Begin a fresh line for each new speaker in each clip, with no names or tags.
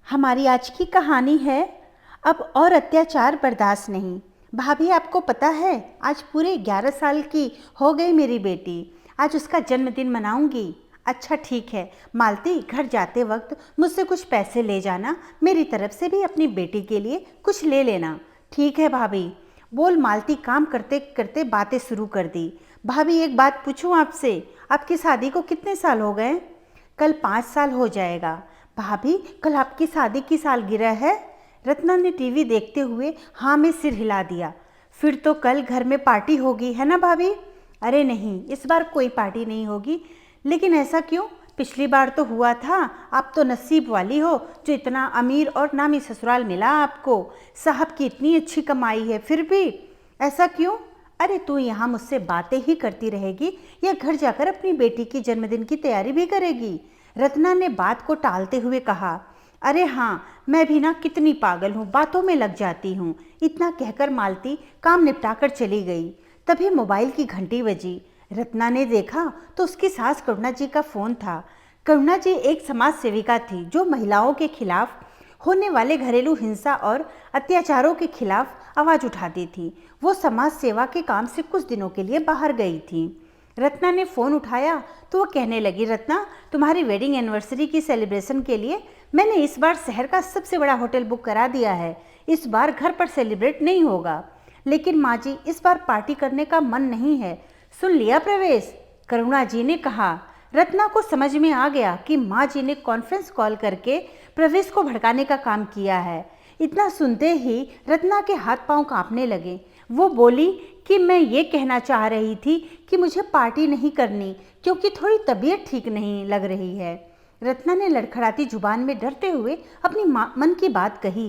हमारी आज की कहानी है अब और अत्याचार बर्दाश्त नहीं। भाभी, आपको पता है आज पूरे 11 साल की हो गई मेरी बेटी। आज उसका जन्मदिन मनाऊंगी। अच्छा ठीक है मालती, घर जाते वक्त मुझसे कुछ पैसे ले जाना, मेरी तरफ से भी अपनी बेटी के लिए कुछ ले लेना। ठीक है भाभी, बोल मालती काम करते करते बातें शुरू कर दी। भाभी, एक बात पूछूं आपसे, आपकी शादी को कितने साल हो गए? कल 5 साल हो जाएगा। भाभी, कल आपकी शादी की सालगिरह है? रत्ना ने टीवी देखते हुए हाँ में सिर हिला दिया। फिर तो कल घर में पार्टी होगी, है ना भाभी? अरे नहीं, इस बार कोई पार्टी नहीं होगी। लेकिन ऐसा क्यों? पिछली बार तो हुआ था। आप तो नसीब वाली हो जो इतना अमीर और नामी ससुराल मिला आपको। साहब की इतनी अच्छी कमाई है, फिर भी ऐसा क्यों? अरे तू यहाँ मुझसे बातें ही करती रहेगी या घर जाकर अपनी बेटी की जन्मदिन की तैयारी भी करेगी? रत्ना ने बात को टालते हुए कहा। अरे हाँ, मैं भी ना कितनी पागल हूँ, बातों में लग जाती हूँ। इतना कहकर मालती काम निपटाकर चली गई। तभी मोबाइल की घंटी बजी। रत्ना ने देखा तो उसकी सास करुणा जी का फ़ोन था। करुणा जी एक समाज सेविका थी जो महिलाओं के खिलाफ होने वाले घरेलू हिंसा और अत्याचारों के खिलाफ आवाज़ उठाती थी। वो समाज सेवा के काम से कुछ दिनों के लिए बाहर गई थी। रत्ना ने फ़ोन उठाया तो वो कहने लगी, रत्ना, तुम्हारी वेडिंग एनिवर्सरी की सेलिब्रेशन के लिए मैंने इस बार शहर का सबसे बड़ा होटल बुक करा दिया है। इस बार घर पर सेलिब्रेट नहीं होगा। लेकिन माँ जी, इस बार पार्टी करने का मन नहीं है। सुन लिया प्रवेश? करुणा जी ने कहा। रत्ना को समझ में आ गया कि माँ जी ने कॉन्फ्रेंस कॉल करके प्रवेश को भड़काने का काम किया है। इतना सुनते ही रत्ना के हाथ पांव कांपने लगे। वो बोली कि मैं ये कहना चाह रही थी कि मुझे पार्टी नहीं करनी क्योंकि थोड़ी तबीयत ठीक नहीं लग रही है। रत्ना ने लड़खड़ाती जुबान में डरते हुए अपनी मन की बात कही।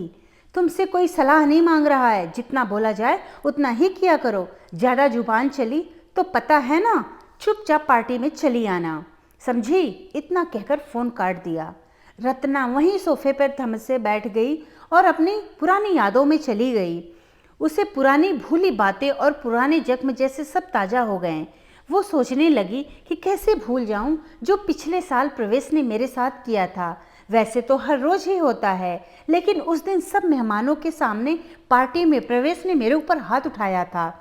तुमसे कोई सलाह नहीं मांग रहा है, जितना बोला जाए उतना ही किया करो। ज़्यादा जुबान चली तो पता है ना, चुपचाप पार्टी में चली आना, समझी? इतना कहकर फ़ोन काट दिया। रत्ना वहीं सोफे पर थम से बैठ गई और अपनी पुरानी यादों में चली गई। उसे पुरानी भूली बातें और पुराने जख्म जैसे सब ताज़ा हो गए। वो सोचने लगी कि कैसे भूल जाऊं जो पिछले साल प्रवेश ने मेरे साथ किया था। वैसे तो हर रोज ही होता है, लेकिन उस दिन सब मेहमानों के सामने पार्टी में प्रवेश ने मेरे ऊपर हाथ उठाया था।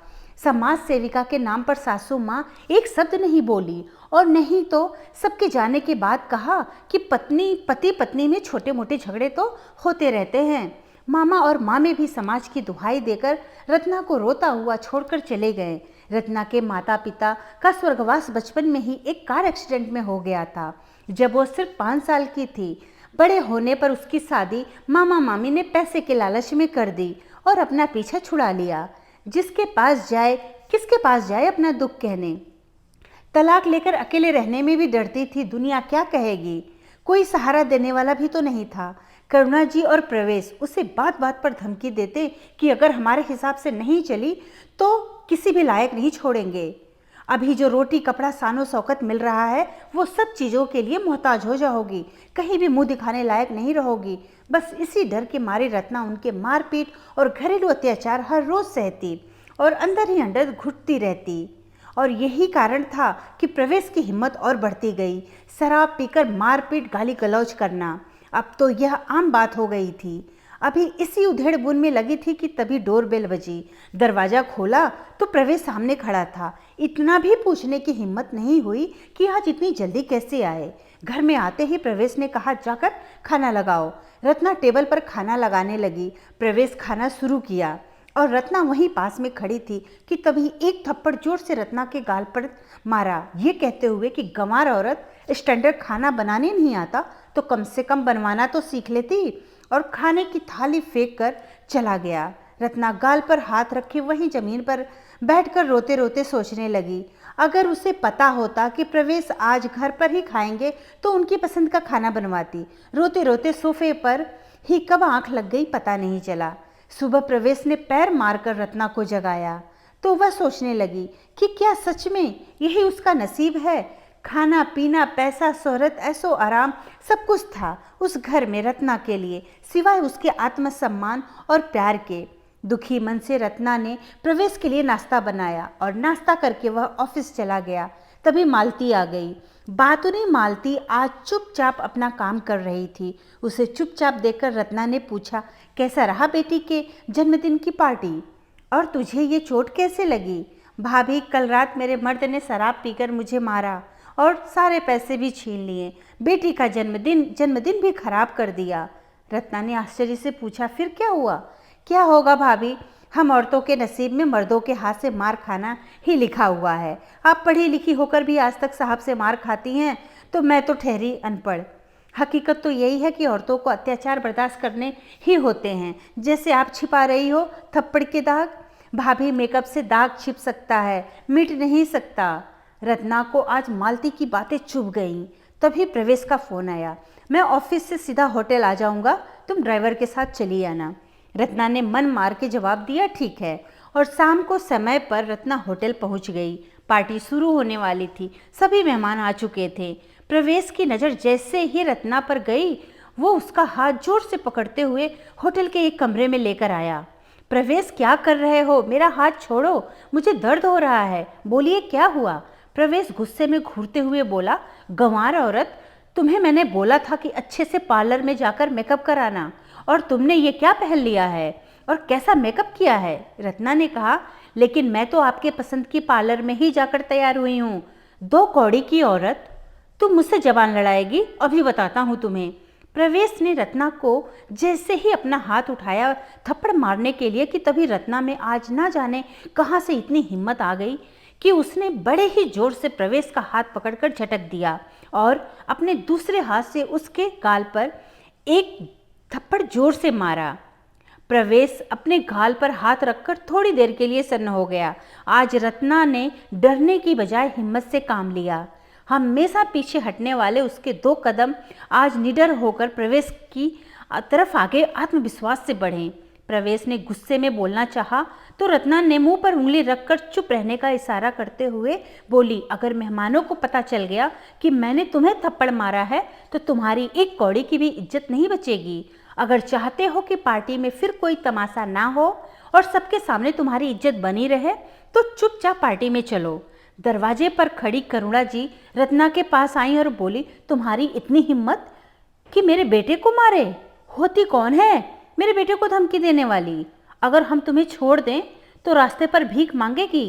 समाज सेविका के नाम पर सासू माँ एक शब्द नहीं बोली और नहीं तो सबके जाने के बाद कहा कि पति पत्नी में छोटे मोटे झगड़े तो होते रहते हैं। मामा और मामे भी समाज की दुहाई देकर रत्ना को रोता हुआ छोड़कर चले गए। रत्ना के माता पिता का स्वर्गवास बचपन में ही एक कार एक्सीडेंट में हो गया था, जब वो सिर्फ 5 साल की थी। बड़े होने पर उसकी शादी मामा मामी ने पैसे के लालच में कर दी और अपना पीछा छुड़ा लिया। जिसके पास जाए किसके पास जाए अपना दुख कहने। तलाक लेकर अकेले रहने में भी डरती थी, दुनिया क्या कहेगी। कोई सहारा देने वाला भी तो नहीं था। करुणा जी और प्रवेश उसे बात बात पर धमकी देते कि अगर हमारे हिसाब से नहीं चली तो किसी भी लायक नहीं छोड़ेंगे। अभी जो रोटी कपड़ा सानो शौकत मिल रहा है वो सब चीज़ों के लिए मोहताज हो जाओगी, कहीं भी मुंह दिखाने लायक नहीं रहोगी। बस इसी डर के मारे रत्ना उनके मारपीट और घरेलू अत्याचार हर रोज़ सहती और अंदर ही अंदर घुटती रहती। और यही कारण था कि प्रवेश की हिम्मत और बढ़ती गई। शराब पीकर मारपीट गाली गलौज करना अब तो यह आम बात हो गई थी। अभी इसी उधेड़ बुन में लगी थी कि तभी डोरबेल बजी। दरवाज़ा खोला तो प्रवेश सामने खड़ा था। इतना भी पूछने की हिम्मत नहीं हुई कि आज इतनी जल्दी कैसे आए। घर में आते ही प्रवेश ने कहा, जाकर खाना लगाओ। रत्ना टेबल पर खाना लगाने लगी। प्रवेश खाना शुरू किया और रत्ना वहीं पास में खड़ी थी कि तभी एक थप्पड़ जोर से रत्ना के गाल पर मारा, ये कहते हुए कि गंवार औरत, स्टैंडर्ड खाना बनाने नहीं आता तो कम से कम बनवाना तो सीख लेती। और खाने की थाली फेंक कर चला गया। रत्ना गाल पर हाथ रखे वहीं जमीन पर बैठकर रोते रोते सोचने लगी, अगर उसे पता होता कि प्रवेश आज घर पर ही खाएंगे तो उनकी पसंद का खाना बनवाती। रोते रोते सोफे पर ही कब आंख लग गई पता नहीं चला। सुबह प्रवेश ने पैर मारकर रत्ना को जगाया तो वह सोचने लगी कि क्या सच में यही उसका नसीब है। खाना पीना पैसा शोहरत ऐसो आराम सब कुछ था उस घर में रत्ना के लिए, सिवाय उसके आत्मसम्मान और प्यार के। दुखी मन से रत्ना ने प्रवेश के लिए नाश्ता बनाया और नाश्ता करके वह ऑफिस चला गया। तभी मालती आ गई। बातुनी मालती आज चुपचाप अपना काम कर रही थी। उसे चुपचाप देखकर रत्ना ने पूछा, कैसा रहा बेटी के जन्मदिन की पार्टी? और तुझे ये चोट कैसे लगी? भाभी, कल रात मेरे मर्द ने शराब पीकर मुझे मारा और सारे पैसे भी छीन लिए। बेटी का जन्मदिन भी खराब कर दिया। रत्ना ने आश्चर्य से पूछा, फिर क्या हुआ? क्या होगा भाभी, हम औरतों के नसीब में मर्दों के हाथ से मार खाना ही लिखा हुआ है। आप पढ़ी लिखी होकर भी आज तक साहब से मार खाती हैं, तो मैं तो ठहरी अनपढ़। हकीकत तो यही है कि औरतों को अत्याचार बर्दाश्त करने ही होते हैं। जैसे आप छिपा रही हो थप्पड़ के दाग। भाभी, मेकअप से दाग छिप सकता है, मिट नहीं सकता। रत्ना को आज मालती की बातें चुभ गईं। तभी प्रवेश का फ़ोन आया। मैं ऑफिस से सीधा होटल आ जाऊंगा, तुम ड्राइवर के साथ चली आना। रत्ना ने मन मार के जवाब दिया, ठीक है। और शाम को समय पर रत्ना होटल पहुंच गई। पार्टी शुरू होने वाली थी। सभी मेहमान आ चुके थे। प्रवेश की नज़र जैसे ही रत्ना पर गई, वो उसका हाथ जोर से पकड़ते हुए होटल के एक कमरे में लेकर आया। प्रवेश, क्या कर रहे हो? मेरा हाथ छोड़ो, मुझे दर्द हो रहा है। बोलिए, क्या हुआ? प्रवेश गुस्से में घूरते हुए बोला, गंवार औरत, तुम्हें मैंने बोला था कि अच्छे से पार्लर में जाकर मेकअप कराना, और तुमने ये क्या पहन लिया है और कैसा मेकअप किया है? रत्ना ने कहा, लेकिन मैं तो आपके पसंद की पार्लर में ही जाकर तैयार हुई हूँ। दो कौड़ी की औरत, तुम मुझसे जबान लड़ाएगी? अभी बताता हूँ तुम्हें। प्रवेश ने रत्ना को जैसे ही अपना हाथ उठाया थप्पड़ मारने के लिए कि तभी रत्ना में आज ना जाने कहाँ से इतनी हिम्मत आ गई कि उसने बड़े ही जोर से प्रवेश का हाथ पकड़कर झटक दिया और अपने दूसरे हाथ से उसके गाल पर एक थप्पड़ जोर से मारा। प्रवेश अपने गाल पर हाथ रखकर थोड़ी देर के लिए सन्न हो गया। आज रत्ना ने डरने की बजाय हिम्मत से काम लिया। हमेशा पीछे हटने वाले उसके दो कदम आज निडर होकर प्रवेश की तरफ आगे आत्मविश्वास से बढ़े। प्रवेश ने गुस्से में बोलना चाहा तो रत्ना ने मुंह पर उंगली रखकर चुप रहने का इशारा करते हुए बोली, अगर मेहमानों को पता चल गया कि मैंने तुम्हें थप्पड़ मारा है तो तुम्हारी एक कौड़ी की भी इज्जत नहीं बचेगी। अगर चाहते हो कि पार्टी में फिर कोई तमाशा ना हो और सबके सामने तुम्हारी इज्जत बनी रहे तो चुपचाप पार्टी में चलो। दरवाजे पर खड़ी करुणा जी रत्ना के पास आई और बोली, तुम्हारी इतनी हिम्मत कि मेरे बेटे को मारे? होती कौन है मेरे बेटे को धमकी देने वाली? अगर हम तुम्हें छोड़ दें तो रास्ते पर भीख मांगेगी?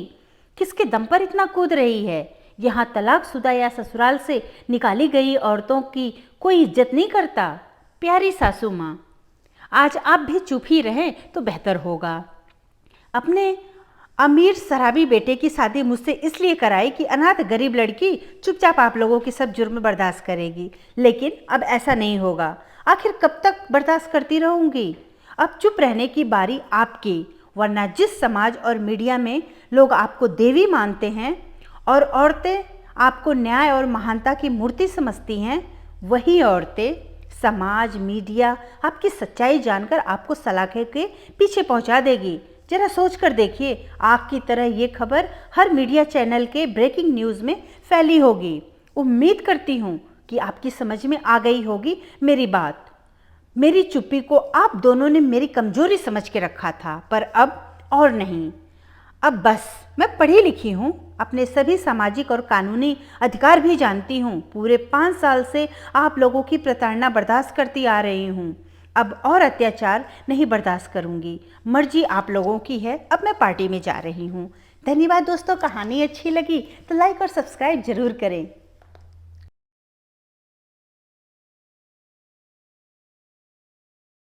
किसके दम पर इतना कूद रही है? यहाँ तलाकशुदा या ससुराल से निकाली गई औरतों की कोई इज्जत नहीं करता। प्यारी सासू माँ, आज आप भी चुप ही रहें तो बेहतर होगा। अपने अमीर शराबी बेटे की शादी मुझसे इसलिए कराई कि अनाथ गरीब लड़की चुपचाप आप लोगों की सब जुर्म बर्दाश्त करेगी, लेकिन अब ऐसा नहीं होगा। आखिर कब तक बर्दाश्त करती रहूंगी? अब चुप रहने की बारी आपकी, वरना जिस समाज और मीडिया में लोग आपको देवी मानते हैं और औरतें आपको न्याय और महानता की मूर्ति समझती हैं, वही औरतें, समाज, मीडिया आपकी सच्चाई जानकर आपको सलाखे के पीछे पहुंचा देगी। जरा सोच कर देखिए, आग की तरह ये खबर हर मीडिया चैनल के ब्रेकिंग न्यूज़ में फैली होगी। उम्मीद करती हूँ कि आपकी समझ में आ गई होगी मेरी बात। मेरी चुप्पी को आप दोनों ने मेरी कमजोरी समझ के रखा था, पर अब और नहीं। अब बस, मैं पढ़ी लिखी हूँ, अपने सभी सामाजिक और कानूनी अधिकार भी जानती हूँ। पूरे 5 साल से आप लोगों की प्रताड़ना बर्दाश्त करती आ रही हूँ। अब और अत्याचार नहीं बर्दाश्त करूँगी। मर्जी आप लोगों की है। अब मैं पार्टी में जा रही हूँ। धन्यवाद दोस्तों। कहानी अच्छी लगी तो लाइक और सब्सक्राइब जरूर करें।